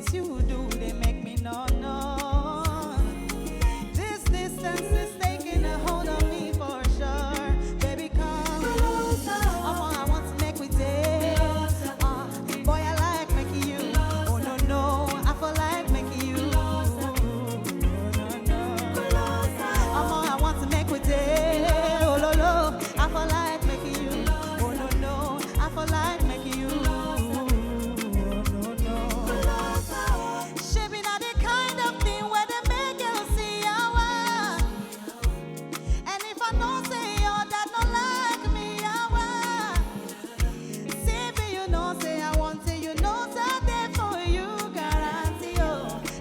things you do, they make me no. This distance is taking a hold on me for sure. Baby, come closer. I want to make we date. Boy, I like making you. Oh no, I feel like making you. No. I want to make we date. Oh no, I feel like making you. Oh no, I feel like making you. Shaping are the kind of thing where they make you see how I. And if I don't say all that no like me, how I. See me, you know, say I want to, you know, that there for you, guarantee you.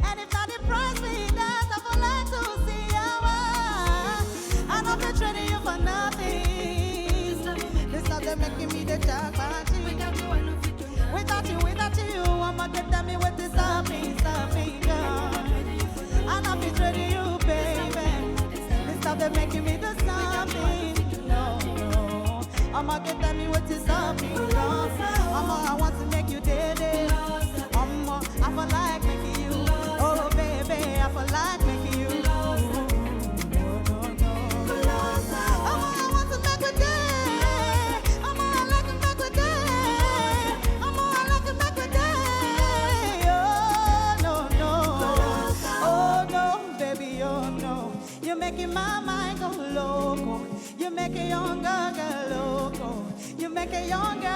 And if not the price me that, I would like to see how I not be trading you for nothing. This love they making me the jackpot. Without you, I'ma get them me with this something, girl. I'm not be trading you, baby. This love they making me the something. No. I'ma get them me with this something, girl. I want to make you dead. I feel like making you. Oh, baby, I feel like making you. You're making my mind go loco. You make a young girl go loco. You make a young girl